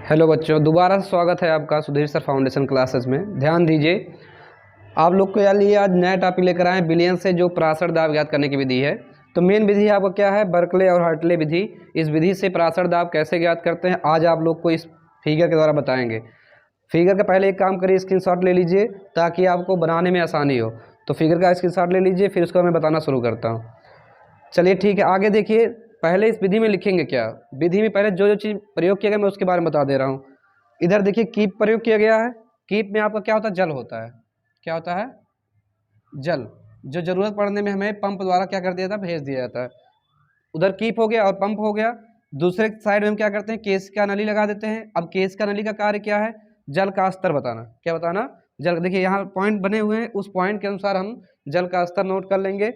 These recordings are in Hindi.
हेलो बच्चों, दोबारा से स्वागत है आपका सुधीर सर फाउंडेशन क्लासेस में। ध्यान दीजिए, आप लोग के लिए आज नया टॉपिक लेकर आए बिलियन से जो प्रासर दाब ज्ञात करने की विधि है। तो मेन विधि आपका क्या है? बर्कले और हार्टले विधि। इस विधि से प्रासर दाब कैसे ज्ञात करते हैं आज आप लोग को इस फिगर के द्वारा बताएंगे। फिगर का पहले एक काम करिए, स्क्रीनशॉट ले लीजिए ताकि आपको बनाने में आसानी हो। तो फिगर का स्क्रीनशॉट ले लीजिए, फिर उसको मैं बताना शुरू करता हूँ। चलिए ठीक है, आगे देखिए। पहले इस विधि में लिखेंगे क्या? विधि में पहले जो जो चीज़ प्रयोग किया गया मैं उसके बारे में बता दे रहा हूँ। इधर देखिए कीप प्रयोग किया गया है। कीप में आपका क्या होता है? जल होता है। क्या होता है? जल, जो जरूरत पड़ने में हमें पंप द्वारा क्या कर दिया था? भेज दिया जाता है। उधर कीप हो गया और पंप हो गया। दूसरे साइड में हम क्या करते हैं? केस का नली लगा देते हैं। अब केस का नली का कार्य क्या है? जल का स्तर बताना। क्या बताना? जल। देखिए यहाँ पॉइंट बने हुए हैं, उस पॉइंट के अनुसार हम जल का स्तर नोट कर लेंगे।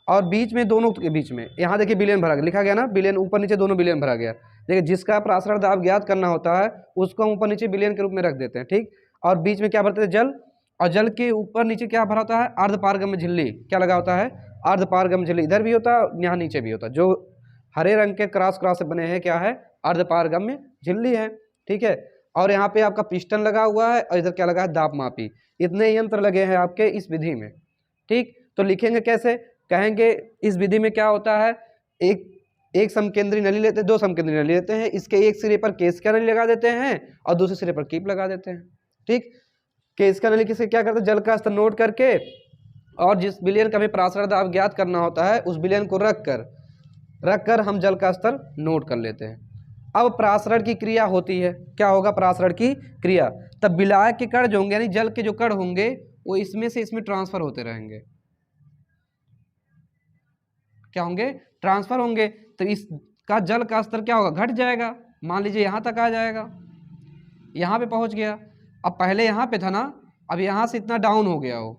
और बीच में, दोनों के बीच में यहाँ देखिए बिलियन भरा लिखा गया ना, बिलियन ऊपर नीचे दोनों बिलियन भरा गया। देखिए जिसका प्रासरण दाब ज्ञात करना होता है उसको हम ऊपर नीचे बिलियन के रूप में रख देते हैं, ठीक। और बीच में क्या भरते हैं? जल। और जल के ऊपर नीचे क्या भरा होता है? अर्धपारगम्य झिल्ली। क्या लगा होता है? अर्धपारगम्य झिल्ली। इधर भी होता है, यहाँ नीचे भी होता है। जो हरे रंग के क्रॉस क्रॉस से बने हैं क्या है? अर्धपारगम्य झिल्ली है, ठीक है। और यहाँ पे आपका पिस्टन लगा हुआ है और इधर क्या लगा है? दाब मापी। इतने यंत्र लगे हैं आपके इस विधि में, ठीक। तो लिखेंगे कैसे? कहेंगे इस विधि में क्या होता है? एक समकेंद्री नली लेते हैं, दो समकेंद्री नली लेते हैं। इसके एक सिरे पर केस का नली लगा देते हैं और दूसरे सिरे पर कीप लगा देते हैं, ठीक। केस का नली किसे क्या करते हैं? जल का स्तर नोट करके, और जिस बिलियन का हमें प्रासरण दाब ज्ञात करना होता है उस बिलियन को रख कर हम जल का स्तर नोट कर लेते हैं। अब प्रासरण की क्रिया होती है। क्या होगा? प्रासरण की क्रिया। तब विलायक के कण जो होंगे, यानी जल के जो कण होंगे, वो इसमें से इसमें ट्रांसफर होते रहेंगे। क्या होंगे? ट्रांसफर होंगे। तो इसका जल का स्तर क्या होगा? घट जाएगा। मान लीजिए यहाँ तक आ जाएगा, यहाँ पे पहुँच गया। अब पहले यहाँ पे था ना, अब यहाँ से इतना डाउन हो गया हो,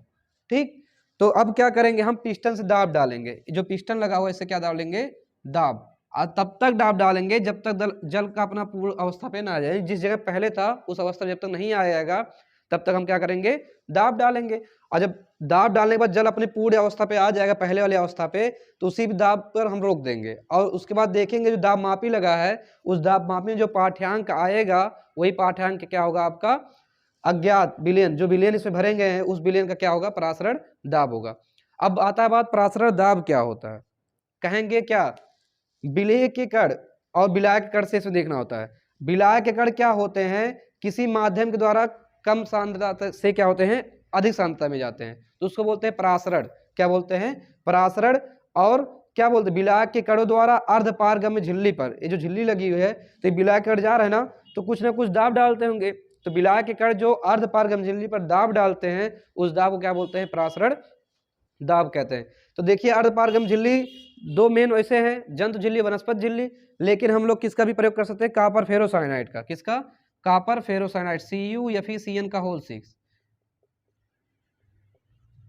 ठीक। तो अब क्या करेंगे? हम पिस्टन से दाब डालेंगे। जो पिस्टन लगा हुआ है इससे क्या डालेंगे? दाब। और तब तक दाब डालेंगे जब तक जल का अपना पूर्ण अवस्था पे ना आ जाए। जिस जगह पहले था उस अवस्था जब तक नहीं आएगा तब तक हम क्या करेंगे? दाब डालेंगे। और जब दाब डालने के बाद जल अपनी पूर्ण अवस्था पे आ जाएगा, पहले वाली अवस्था पे, तो उसी दाब पर हम रोक देंगे। और उसके बाद देखेंगे जो दाब मापी लगा है उस दाब मापी में जो पाठ्यांक आएगा वही पाठ्यांक क्या होगा? आपका अज्ञात बिलियन। जो बिलियन इसमें भरे गए हैं उस बिलियन का क्या होगा? प्रासरण दाब होगा। अब आता है बात, प्रासरण दाब क्या होता है? कहेंगे क्या? विलेय के कण और विलायक के कण से इसमें देखना होता है। विलायक के कण क्या होते हैं? किसी माध्यम के द्वारा कम सांद्रता से क्या होते हैं? अधिक सांद्रता में जाते हैं, तो उसको बोलते हैं प्रासरण। क्या बोलते हैं? प्रासरण। और क्या बोलते हैं? विलायक के कणों द्वारा अर्धपारगम्य झिल्ली पर, ये जो झिल्ली लगी हुई है, तो ये विलायक कण जा रहे हैं ना, तो कुछ ना कुछ दाब डालते होंगे। तो विलायक के कण जो अर्धपारगम्य झिल्ली पर दाब डालते हैं उस दाब को क्या बोलते हैं? प्रासरण दाब कहते हैं। तो देखिए अर्धपारगम्य झिल्ली दो मेन वैसे हैं, जंतु झिल्ली, वनस्पत झिल्ली। लेकिन हम लोग किसका भी प्रयोग कर सकते हैं? कॉपर फेरोसाइनाइड का। किसका? कॉपर फेरोसाइनाइड, CuFeCN का होल 6,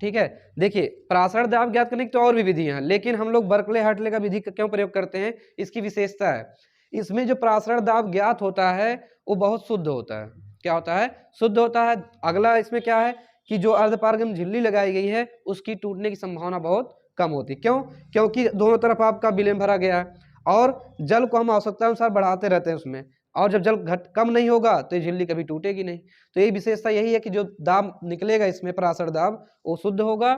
ठीक है। देखिए प्रासरण दाब ज्ञात करने की तो और भी विधियां हैं, लेकिन हम लोग बर्कले हार्टले का विधि क्यों प्रयोग करते हैं? इसकी विशेषता है, इसमें जो प्रासरण दाब ज्ञात होता है वो बहुत शुद्ध होता है। क्या होता है? शुद्ध होता है। अगला इसमें क्या है कि जो अर्धपारगम्य झिल्ली लगाई गई है उसकी टूटने की संभावना बहुत कम होती है। क्यों? क्योंकि दोनों तरफ आपका विलयन भरा गया है और जल को हम आवश्यकता अनुसार बढ़ाते रहते हैं उसमें। और जब जल कम नहीं होगा तो ये झिल्ली कभी टूटेगी नहीं। तो यही विशेषता यही है कि जो दाब निकलेगा इसमें प्रासरण दाब वो शुद्ध होगा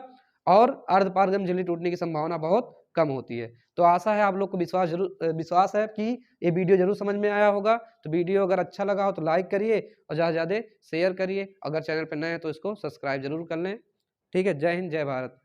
और अर्धपारगम्य झिल्ली टूटने की संभावना बहुत कम होती है। तो आशा है आप लोग को विश्वास है कि ये वीडियो जरूर समझ में आया होगा। तो वीडियो अगर अच्छा लगा हो तो लाइक करिए और ज़्यादा से ज़्यादा शेयर करिए। अगर चैनल पर नए हैं तो इसको सब्सक्राइब जरूर कर लें। ठीक है। जय हिंद, जय भारत।